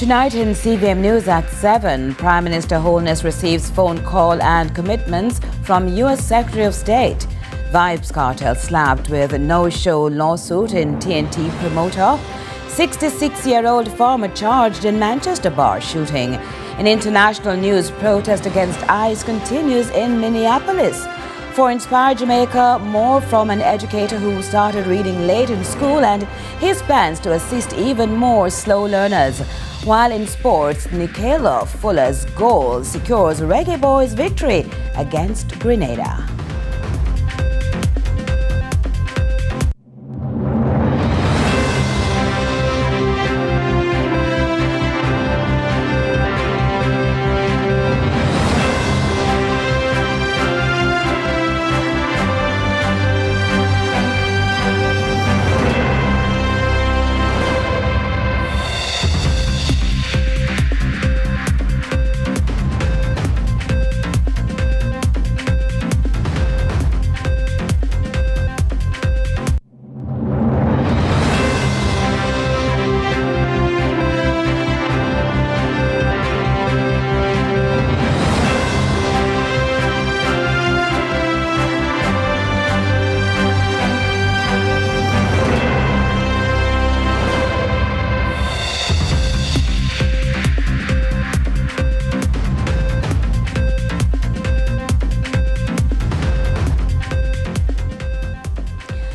Tonight in CVM News at 7, Prime Minister Holness receives phone call and commitments from U.S. Secretary of State. Vibes cartel slapped with no-show lawsuit in TNT Promoter. 66-year-old farmer charged in Manchester bar shooting. In international news, protest against ICE continues in Minneapolis. For Inspire Jamaica, more from an educator who started reading late in school and his plans to assist even more slow learners. While in sports, Nicola Fuller's goal secures Reggae Boys' victory against Grenada.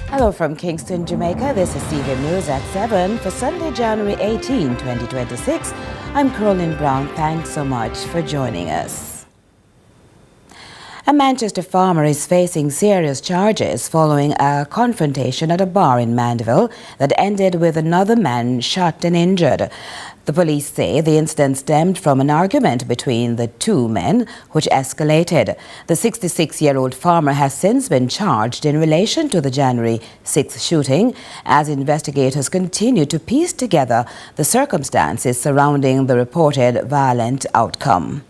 Hello from Kingston, Jamaica. This is CVM News at 7 for Sunday, January 18, 2026. I'm Caroline Brown. Thanks so much for joining us. A Manchester farmer is facing serious charges following a confrontation at a bar in Mandeville that ended with another man shot and injured. The police say the incident stemmed from an argument between the two men, which escalated. The 66-year-old farmer has since been charged in relation to the January 6th shooting, as investigators continue to piece together the circumstances surrounding the reported violent outcome.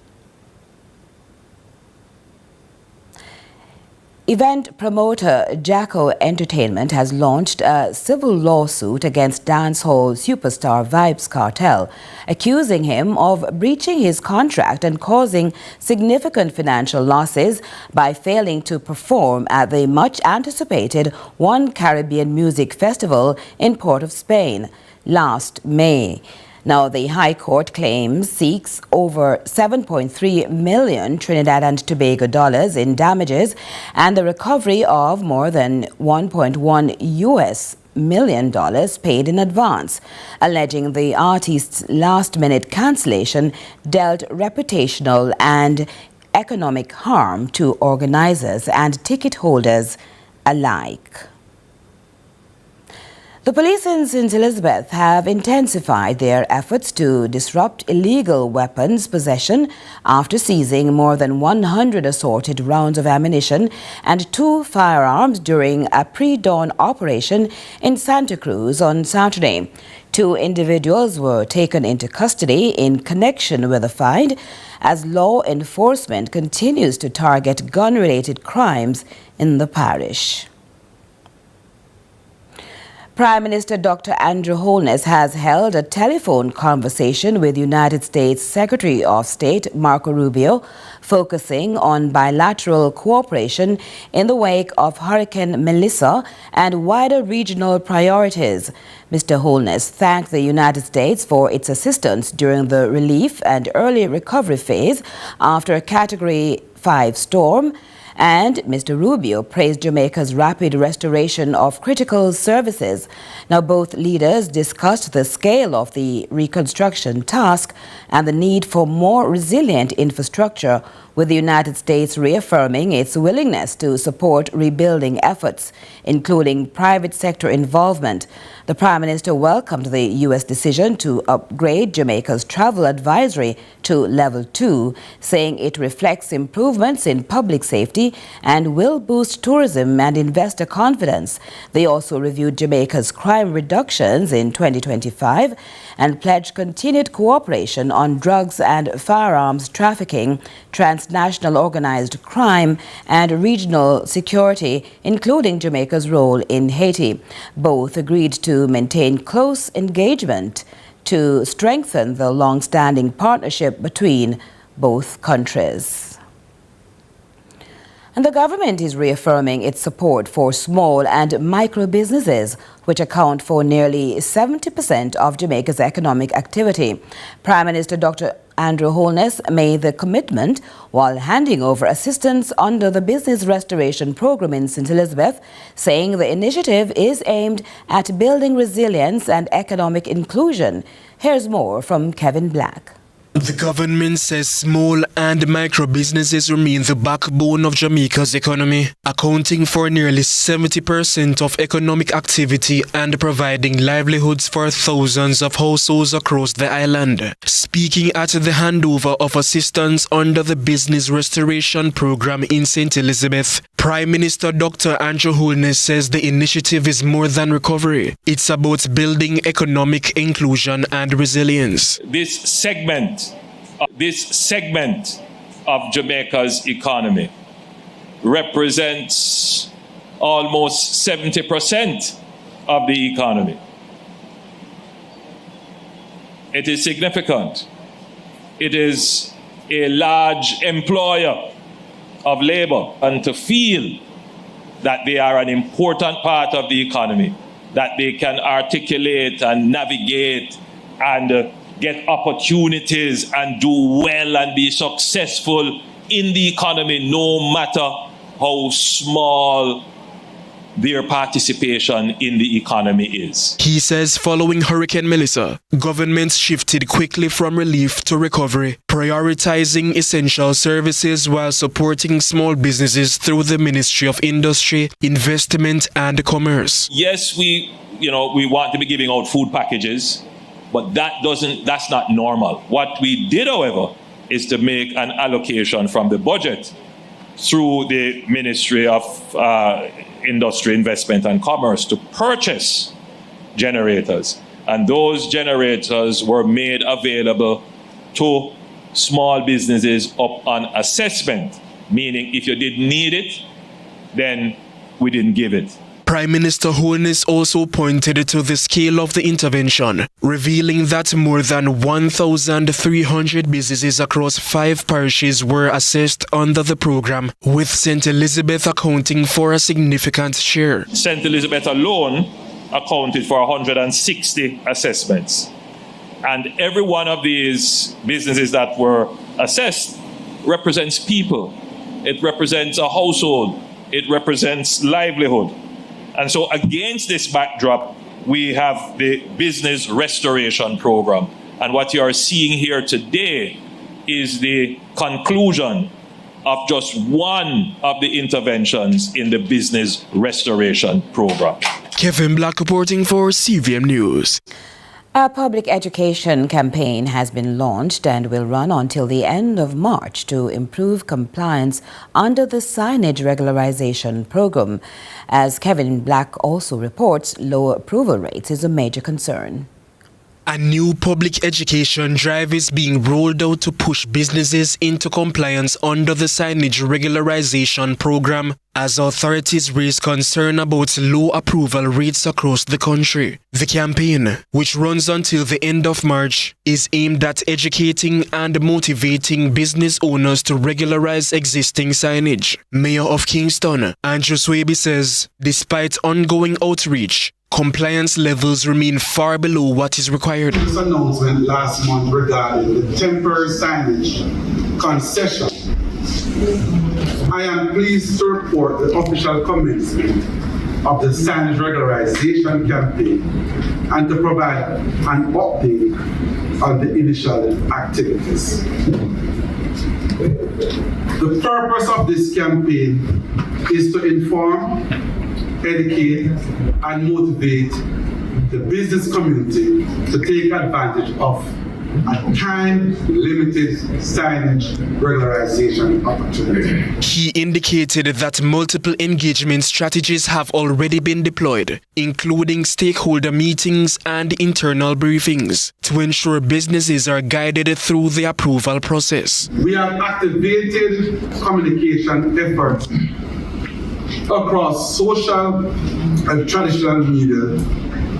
Event promoter Jacko Entertainment has launched a civil lawsuit against dancehall superstar Vibes Cartel, accusing him of breaching his contract and causing significant financial losses by failing to perform at the much-anticipated One Caribbean Music Festival in Port of Spain last May. Now, the High Court claims seeks over 7.3 million Trinidad and Tobago dollars in damages and the recovery of more than $1.1 million paid in advance, alleging the artist's last-minute cancellation dealt reputational and economic harm to organizers and ticket holders alike. The police in St. Elizabeth have intensified their efforts to disrupt illegal weapons possession after seizing more than 100 assorted rounds of ammunition and 2 firearms during a pre-dawn operation in Santa Cruz on Saturday. 2 individuals were taken into custody in connection with the find as law enforcement continues to target gun-related crimes in the parish. Prime Minister Dr. Andrew Holness has held a telephone conversation with United States Secretary of State Marco Rubio, focusing on bilateral cooperation in the wake of Hurricane Melissa and wider regional priorities. Mr. Holness thanked the United States for its assistance during the relief and early recovery phase after a Category 5 storm, and Mr. Rubio praised Jamaica's rapid restoration of critical services. Now, both leaders discussed the scale of the reconstruction task and the need for more resilient infrastructure, with the United States reaffirming its willingness to support rebuilding efforts, including private sector involvement. The Prime Minister welcomed the U.S. decision to upgrade Jamaica's travel advisory to Level 2, saying it reflects improvements in public safety and will boost tourism and investor confidence. They also reviewed Jamaica's crime reductions in 2025 and pledged continued cooperation on drugs and firearms trafficking, transnational organized crime and regional security, including Jamaica's role in Haiti. Both agreed to maintain close engagement to strengthen the long-standing partnership between both countries. And the government is reaffirming its support for small and micro businesses, which account for nearly 70% of Jamaica's economic activity. Prime Minister Dr. Andrew Holness made the commitment while handing over assistance under the Business Restoration Program in St. Elizabeth, saying the initiative is aimed at building resilience and economic inclusion. Here's more from Kevin Black. The government says small and micro businesses remain the backbone of Jamaica's economy, accounting for nearly 70% of economic activity and providing livelihoods for thousands of households across the island. Speaking at the handover of assistance under the Business Restoration Program in St. Elizabeth, Prime Minister Dr. Andrew Holness says the initiative is more than recovery. It's about building economic inclusion and resilience. This segment of Jamaica's economy represents almost 70% of the economy. It is significant. It is a large employer of labor, and to feel that they are an important part of the economy, that they can articulate and navigate and get opportunities and do well and be successful in the economy, no matter how small their participation in the economy is. He says following Hurricane Melissa, governments shifted quickly from relief to recovery, prioritizing essential services while supporting small businesses through the Ministry of Industry, Investment and Commerce. Yes, we want to be giving out food packages, but that's not normal. What we did, however, is to make an allocation from the budget through the Ministry of Industry, Investment and Commerce to purchase generators. And those generators were made available to small businesses up on assessment, meaning if you didn't need it, then we didn't give it. Prime Minister Holness also pointed to the scale of the intervention, revealing that more than 1,300 businesses across 5 parishes were assessed under the program, with St. Elizabeth accounting for a significant share. St. Elizabeth alone accounted for 160 assessments. And every one of these businesses that were assessed represents people. It represents a household. It represents livelihood. And so against this backdrop, we have the Business Restoration Program. And what you are seeing here today is the conclusion of just one of the interventions in the Business Restoration Program. Kevin Black reporting for CVM News. A public education campaign has been launched and will run until the end of March to improve compliance under the Signage regularization program. As Kevin Black also reports, low approval rates is a major concern. A new public education drive is being rolled out to push businesses into compliance under the Signage regularization program as authorities raise concern about low approval rates across the country. The campaign, which runs until the end of March, is aimed at educating and motivating business owners to regularize existing signage. Mayor of Kingston, Andrew Swaby, says despite ongoing outreach, compliance levels remain far below what is required. This announcement last month regarding the temporary signage concession. I am pleased to report the official commencement of the signage regularization campaign and to provide an update on the initial activities. The purpose of this campaign is to inform, educate and motivate the business community to take advantage of a time-limited signage regularization opportunity. He indicated that multiple engagement strategies have already been deployed, including stakeholder meetings and internal briefings, to ensure businesses are guided through the approval process. We have activated communication efforts across social and traditional media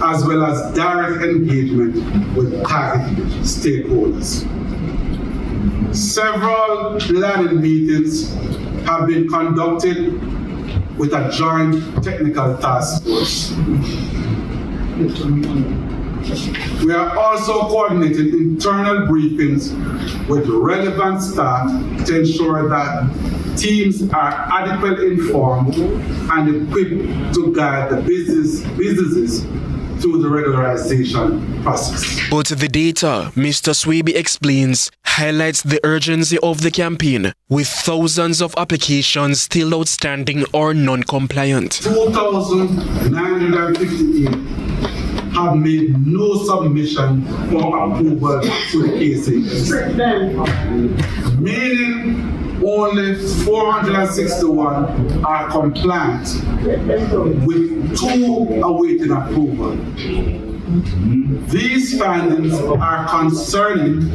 as well as direct engagement with target stakeholders. Several planning meetings have been conducted with a joint technical task force. We are also coordinating internal briefings with relevant staff to ensure that teams are adequately informed and equipped to guide the businesses through the regularization process. But the data, Mr. Swaby explains, highlights the urgency of the campaign, with thousands of applications still outstanding or non-compliant. 2,958 have made no submission for approval to the KCS, meaning only 461 are compliant, with 2 awaiting approval. These findings are concerning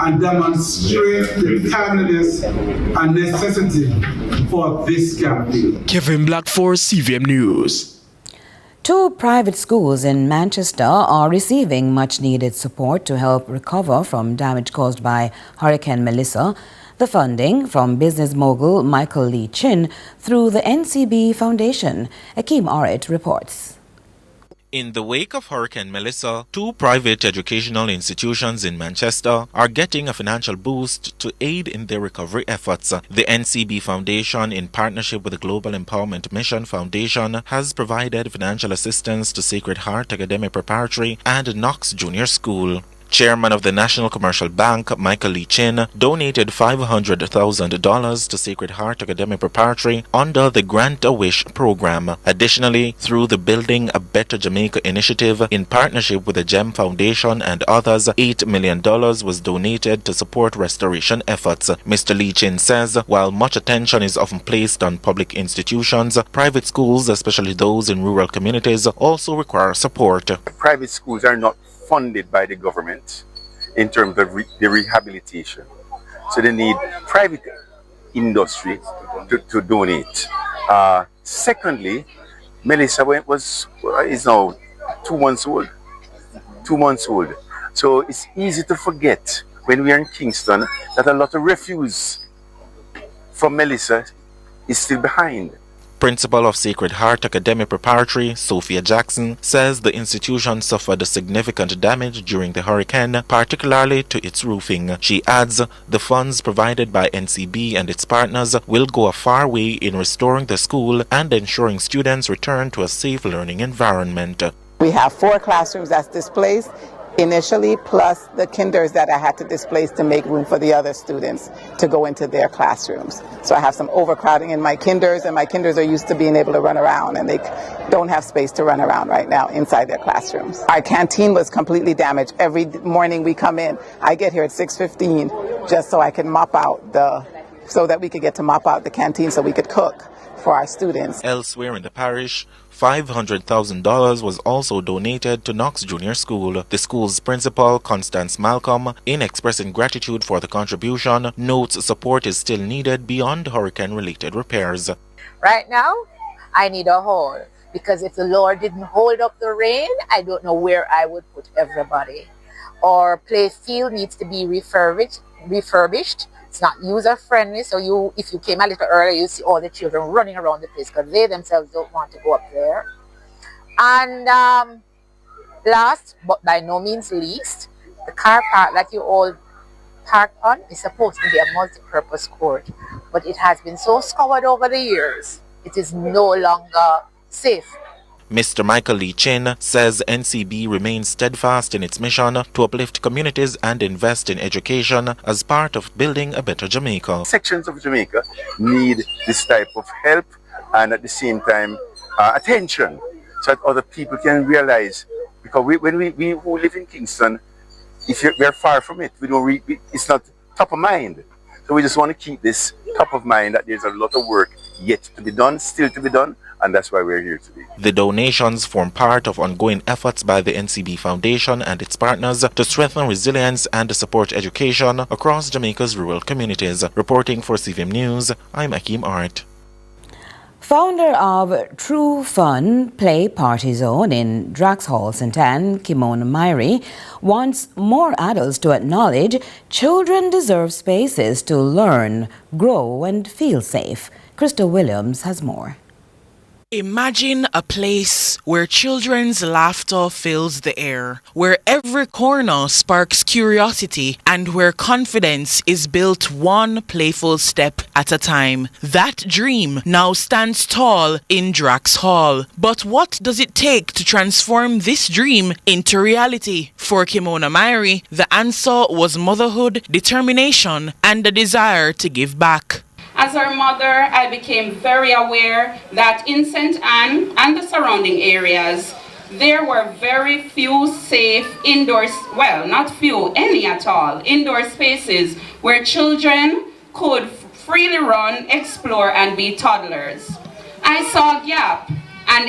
and demonstrate the timeliness and necessity for this campaign. Kevin Black for CVM News. 2 private schools in Manchester are receiving much-needed support to help recover from damage caused by Hurricane Melissa. The funding from business mogul Michael Lee Chin through the NCB Foundation. Akeem Arit reports. In the wake of Hurricane Melissa, 2 private educational institutions in Manchester are getting a financial boost to aid in their recovery efforts. The NCB Foundation, in partnership with the Global Empowerment Mission Foundation, has provided financial assistance to Sacred Heart Academic Preparatory and Knox Junior School. Chairman of the National Commercial Bank, Michael Lee Chin, donated $500,000 to Sacred Heart Academic Preparatory under the Grant-A-Wish program. Additionally, through the Building a Better Jamaica initiative, in partnership with the GEM Foundation and others, $8 million was donated to support restoration efforts. Mr. Lee Chin says, while much attention is often placed on public institutions, private schools, especially those in rural communities, also require support. Private schools are not funded by the government in terms of the rehabilitation. So they need private industry to donate. Secondly, Melissa is now 2 months old. 2 months old. So it's easy to forget when we are in Kingston that a lot of refuse from Melissa is still behind. Principal of Sacred Heart Academic Preparatory, Sophia Jackson, says the institution suffered significant damage during the hurricane, particularly to its roofing. She adds the funds provided by NCB and its partners will go a far way in restoring the school and ensuring students return to a safe learning environment. We have 4 classrooms that's displaced initially, plus the kinders that I had to displace to make room for the other students to go into their classrooms. So I have some overcrowding in my kinders, and my kinders are used to being able to run around, and they don't have space to run around right now inside their classrooms. Our canteen was completely damaged. Every morning we come in, I get here at 6:15 just so I can mop out so that we could get to mop out the canteen so we could cook for our students. Elsewhere in the parish, $500,000 was also donated to Knox Junior School. The school's principal, Constance Malcolm, in expressing gratitude for the contribution, notes support is still needed beyond hurricane-related repairs. Right now, I need a hall, because if the Lord didn't hold up the rain, I don't know where I would put everybody. Our play field needs to be refurbished. It's not user-friendly, so if you came a little earlier, you see all the children running around the place because they themselves don't want to go up there. And last, but by no means least, the car park that you all park on is supposed to be a multi-purpose court, but it has been so scoured over the years, it is no longer safe. Mr. Michael Lee Chin says NCB remains steadfast in its mission to uplift communities and invest in education as part of building a better Jamaica. Sections of Jamaica need this type of help and at the same time attention, so that other people can realize, because when we who live in Kingston, if we're far from it, it's not top of mind. So we just want to keep this top of mind, that there's a lot of work yet to be done, still to be done, and that's why we're here today. The donations form part of ongoing efforts by the NCB Foundation and its partners to strengthen resilience and support education across Jamaica's rural communities. Reporting for CVM News, I'm Akeem Art. Founder of True Fun Play Party Zone in Drax Hall, St. Anne, Kimona Myrie, wants more adults to acknowledge children deserve spaces to learn, grow and feel safe. Crystal Williams has more. Imagine a place where children's laughter fills the air, where every corner sparks curiosity, and where confidence is built one playful step at a time. That dream now stands tall in Drax Hall. But what does it take to transform this dream into reality? For Kimona Myrie, the answer was motherhood, determination, and the desire to give back. As her mother, I became very aware that in St. Anne and the surrounding areas, there were very few safe indoor, well, not few, any at all, indoor spaces where children could freely run, explore, and be toddlers. I saw a gap, and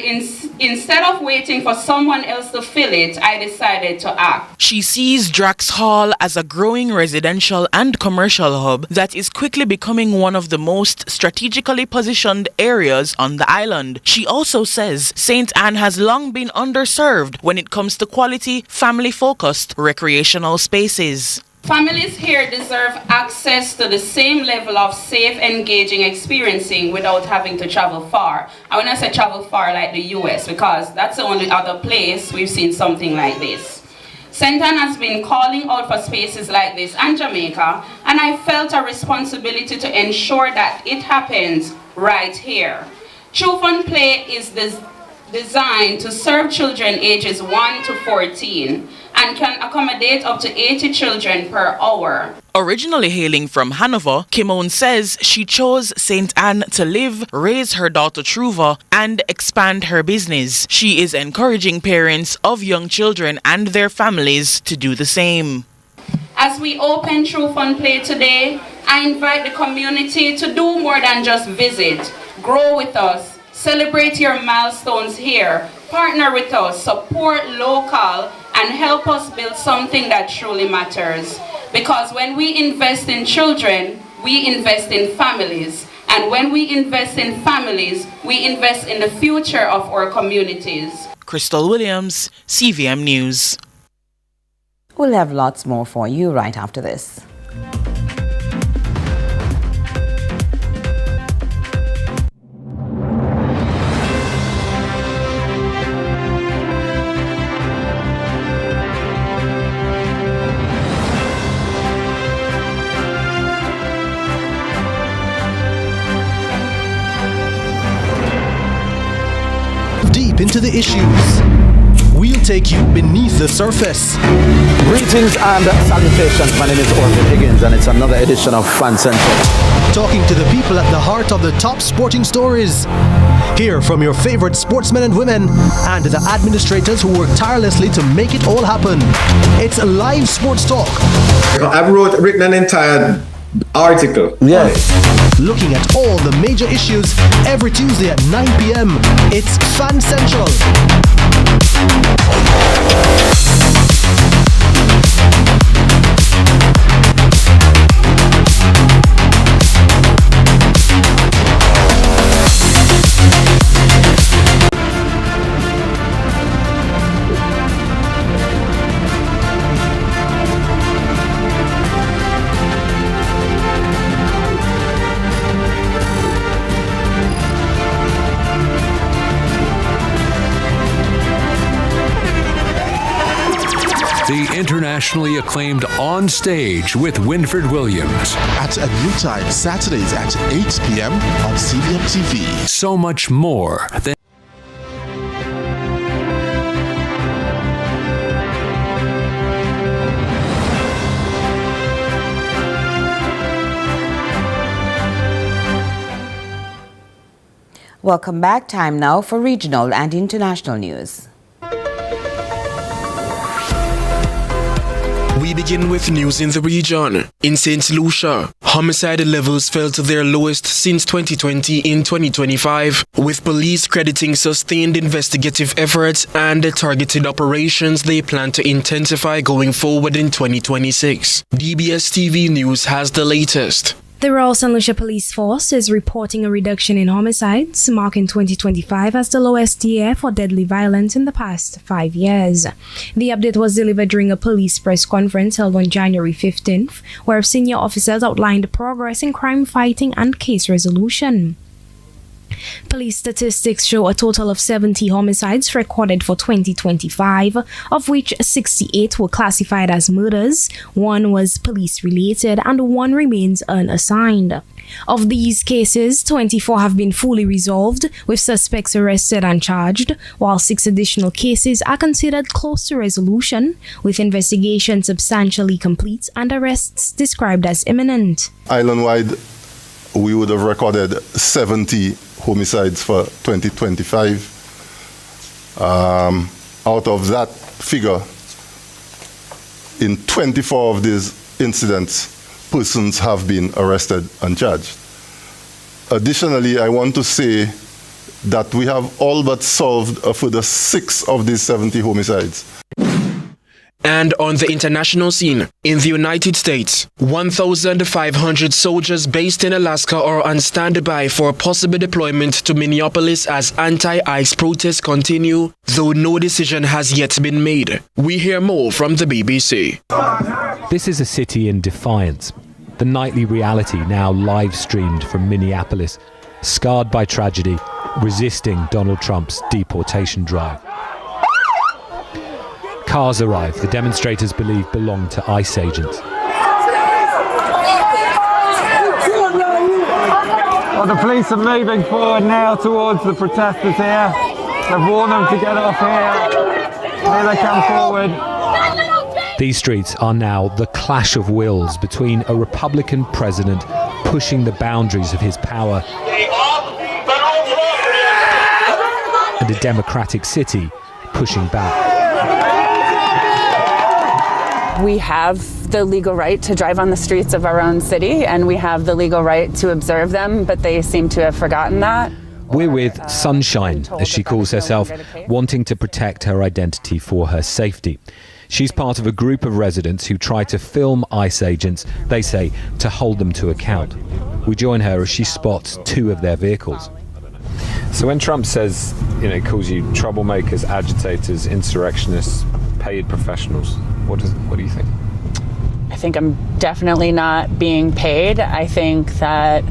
instead of waiting for someone else to fill it, I decided to act. She sees Drax Hall as a growing residential and commercial hub that is quickly becoming one of the most strategically positioned areas on the island. She also says St. Anne has long been underserved when it comes to quality, family-focused recreational spaces. Families here deserve access to the same level of safe, engaging experiencing without having to travel far. I want to say travel far like the US, because that's the only other place we've seen something like this. St. Anne has been calling out for spaces like this and Jamaica, and I felt a responsibility to ensure that it happens right here. True Fun Play is designed to serve children ages 1 to 14 and can accommodate up to 80 children per hour. Originally hailing from Hanover, Kimona says she chose St. Anne to live, raise her daughter Truva, and expand her business. She is encouraging parents of young children and their families to do the same. As we open True Fun Play today, I invite the community to do more than just visit. Grow with us, celebrate your milestones here, partner with us, support local, and help us build something that truly matters. Because when we invest in children, we invest in families. And when we invest in families, we invest in the future of our communities. Crystal Williams, CVM News. We'll have lots more for you right after this. Deep into the issues, we'll take you beneath the surface. Greetings and salutations. My name is Orville Higgins, and it's another edition of Fan Central. Talking to the people at the heart of the top sporting stories. Hear from your favorite sportsmen and women and the administrators who work tirelessly to make it all happen. It's live sports talk. I've written an entire article. Yes. Looking at all the major issues every Tuesday at 9 p.m. It's Fan Central. The internationally acclaimed On Stage with Winfred Williams. At a new time, Saturdays at 8 p.m. on CVM TV. So much more than... Welcome back. Time now for regional and international news. We begin with news in the region. In St. Lucia, homicide levels fell to their lowest since 2020 in 2025, with police crediting sustained investigative efforts and targeted operations they plan to intensify going forward in 2026. DBS TV News has the latest. The Royal St. Lucia Police Force is reporting a reduction in homicides, marking 2025 as the lowest year for deadly violence in the past 5 years. The update was delivered during a police press conference held on January 15th, where senior officers outlined progress in crime fighting and case resolution. Police statistics show a total of 70 homicides recorded for 2025, of which 68 were classified as murders, 1 was police-related, and 1 remains unassigned. Of these cases, 24 have been fully resolved, with suspects arrested and charged, while 6 additional cases are considered close to resolution, with investigations substantially complete and arrests described as imminent. Island-wide, we would have recorded 70 homicides for 2025. Out of that figure, in 24 of these incidents, persons have been arrested and charged. Additionally, I want to say that we have all but solved a further 6 of these 70 homicides. And on the international scene, in the United States, 1,500 soldiers based in Alaska are on standby for possible deployment to Minneapolis as anti-ICE protests continue, though no decision has yet been made. We hear more from the BBC. This is a city in defiance. The nightly reality now live streamed from Minneapolis, scarred by tragedy, resisting Donald Trump's deportation drive. Cars arrive the demonstrators believe belong to ICE agents. Well, the police are moving forward now towards the protesters here. They've warned them to get off here. Here they come forward. These streets are now the clash of wills between a Republican president pushing the boundaries of his power and a Democratic city pushing back. We have the legal right to drive on the streets of our own city, and we have the legal right to observe them, but they seem to have forgotten that. We're with Sunshine, as she calls herself, wanting to protect her identity for her safety. She's part of a group of residents who try to film ICE agents, they say, to hold them to account. We join her as she spots 2 of their vehicles. So when Trump says, he calls you troublemakers, agitators, insurrectionists, paid professionals, what do you think? I think I'm definitely not being paid. I think that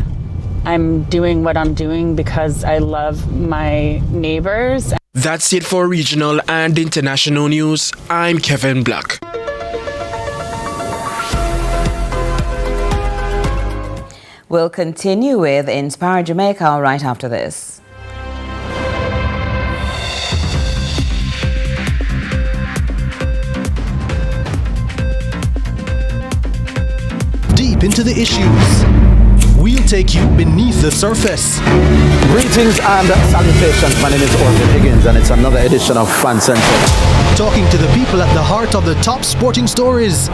I'm doing what I'm doing because I love my neighbors. That's it for regional and international news. I'm Kevin Black. We'll continue with Inspire Jamaica right after this. Deep into the issues. We'll take you beneath the surface. Greetings and salutations. My name is Orville Higgins, and it's another edition of Fan Central. Talking to the people at the heart of the top sporting stories.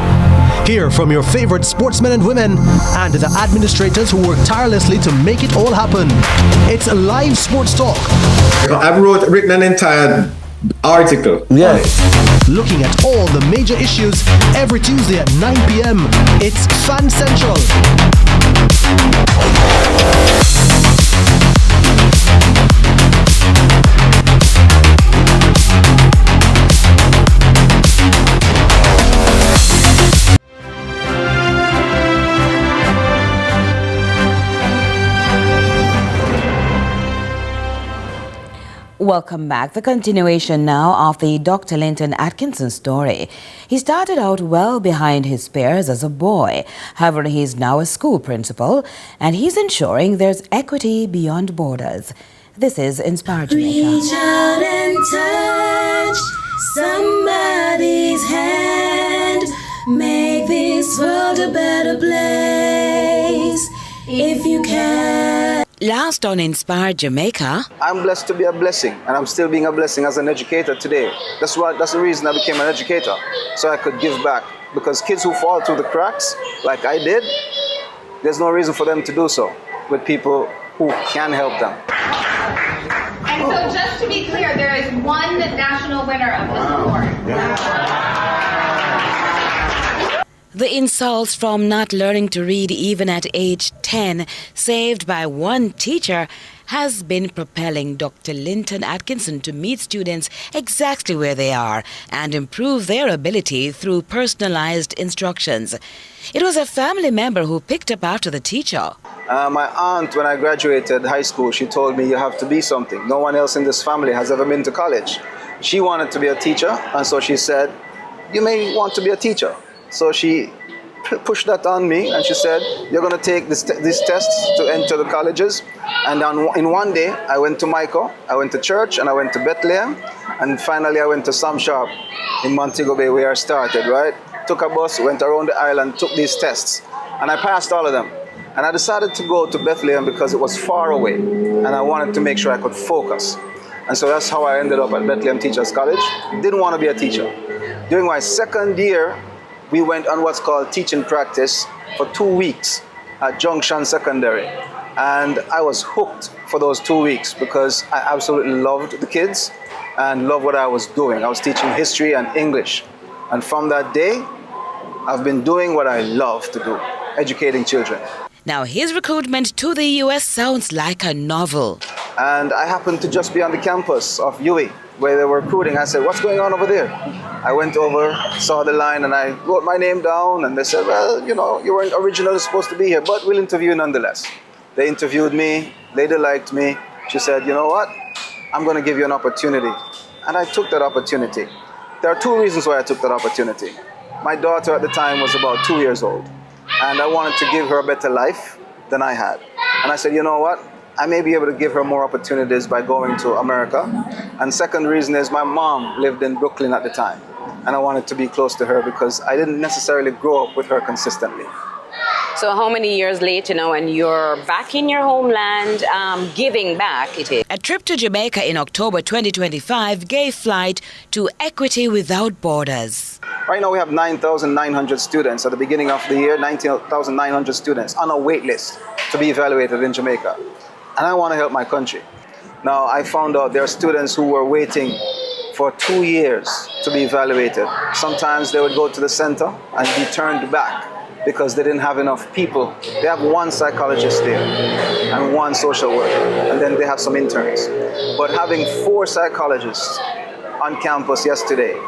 Hear from your favorite sportsmen and women and the administrators who work tirelessly to make it all happen. It's a live sports talk. I've written an entire article. Yeah. Looking at all the major issues every Tuesday at 9 p.m. It's Fan Central. Welcome back. The continuation now of the Dr. Linton Atkinson story. He started out well behind his peers as a boy. However, he's now a school principal and he's ensuring there's equity beyond borders. This is Inspire Jamaica. Reach out and touch somebody's hand. Make this world a better place if you can. Last on Inspire Jamaica. I'm blessed to be a blessing, and I'm still being a blessing as an educator today. That's the reason I became an educator, so I could give back. Because kids who fall through the cracks, like I did, there's no reason for them to do so with people who can help them. And so just to be clear, there is one national winner of this award. The insults from not learning to read even at age 10, saved by one teacher, has been propelling Dr. Linton Atkinson to meet students exactly where they are and improve their ability through personalized instructions. It was a family member who picked up after the teacher. My aunt, when I graduated high school, she told me you have to be something. No one else in this family has ever been to college. She wanted to be a teacher, and so she said, you may want to be a teacher. So she pushed that on me, and she said, you're going to take these tests to enter the colleges. And in one day, I went to Michael, I went to church, and I went to Bethlehem, and finally I went to Sam Sharp in Montego Bay, where I started, right? Took a bus, went around the island, took these tests, and I passed all of them. And I decided to go to Bethlehem because it was far away, and I wanted to make sure I could focus. And so that's how I ended up at Bethlehem Teachers College. Didn't want to be a teacher. During my second year, we went on what's called teaching practice for 2 weeks at Junction Secondary. And I was hooked for those 2 weeks because I absolutely loved the kids and loved what I was doing. I was teaching history and English. And from that day, I've been doing what I love to do, educating children. Now his recruitment to the US sounds like a novel. And I happened to just be on the campus of UWI where they were recruiting. I said, what's going on over there? I went over, saw the line, and I wrote my name down, and they said, well, you know, you weren't originally supposed to be here, but we'll interview you nonetheless. They interviewed me, lady liked me. She said, you know what? I'm going to give you an opportunity. And I took that opportunity. There are 2 reasons why I took that opportunity. My daughter at the time was about 2 years old, and I wanted to give her a better life than I had. And I said, you know what? I may be able to give her more opportunities by going to America. And second reason is my mom lived in Brooklyn at the time, and I wanted to be close to her because I didn't necessarily grow up with her consistently. So how many years later now and you're back in your homeland, giving back it is? A trip to Jamaica in October 2025 gave flight to Equity Without Borders. Right now we have 9,900 students. At the beginning of the year, 19,900 students on a wait list to be evaluated in Jamaica. And I want to help my country. Now I found out there are students who were waiting for 2 years to be evaluated. Sometimes they would go to the center and be turned back because they didn't have enough people. They have one psychologist there and one social worker, and then they have some interns. But having 4 psychologists on campus yesterday,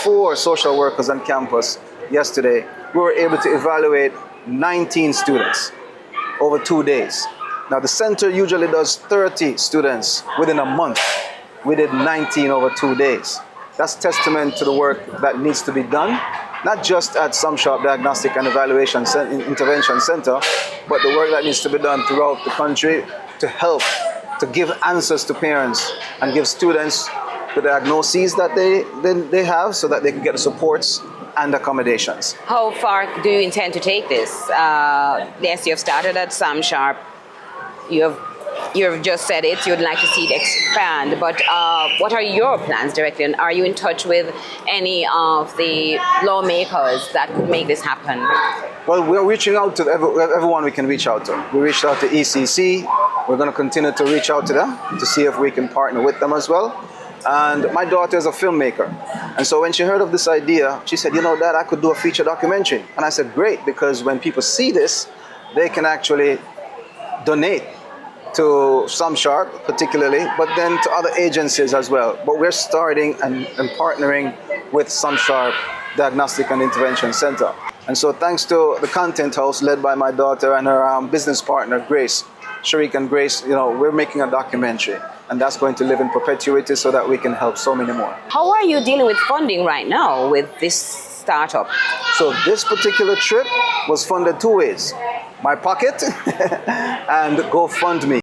4 social workers on campus yesterday, we were able to evaluate 19 students over 2 days. Now the center usually does 30 students within a month. We did 19 over 2 days. That's testament to the work that needs to be done, not just at Sam Sharp Diagnostic and Evaluation Intervention Center, but the work that needs to be done throughout the country to help, to give answers to parents and give students the diagnoses that they have so that they can get the supports and accommodations. How far do you intend to take this? Yes, you've started at Sam Sharp. You've just said it, you'd like to see it expand, but what are your plans directly? And are you in touch with any of the lawmakers that could make this happen? Well, we're reaching out to everyone we can reach out to. We reached out to ECC. We're going to continue to reach out to them to see if we can partner with them as well. And my daughter is a filmmaker. And so when she heard of this idea, she said, you know, Dad, I could do a feature documentary. And I said, great, because when people see this, they can actually donate to Sam Sharp particularly, but then to other agencies as well. But we're starting and partnering with Sam Sharp Diagnostic and Intervention Center. And so thanks to the Content House led by my daughter and her business partner, Grace, Sharik and Grace, you know, we're making a documentary. And that's going to live in perpetuity so that we can help so many more. How are you dealing with funding right now with this startup? So this particular trip was funded 2 ways. My pocket and GoFundMe.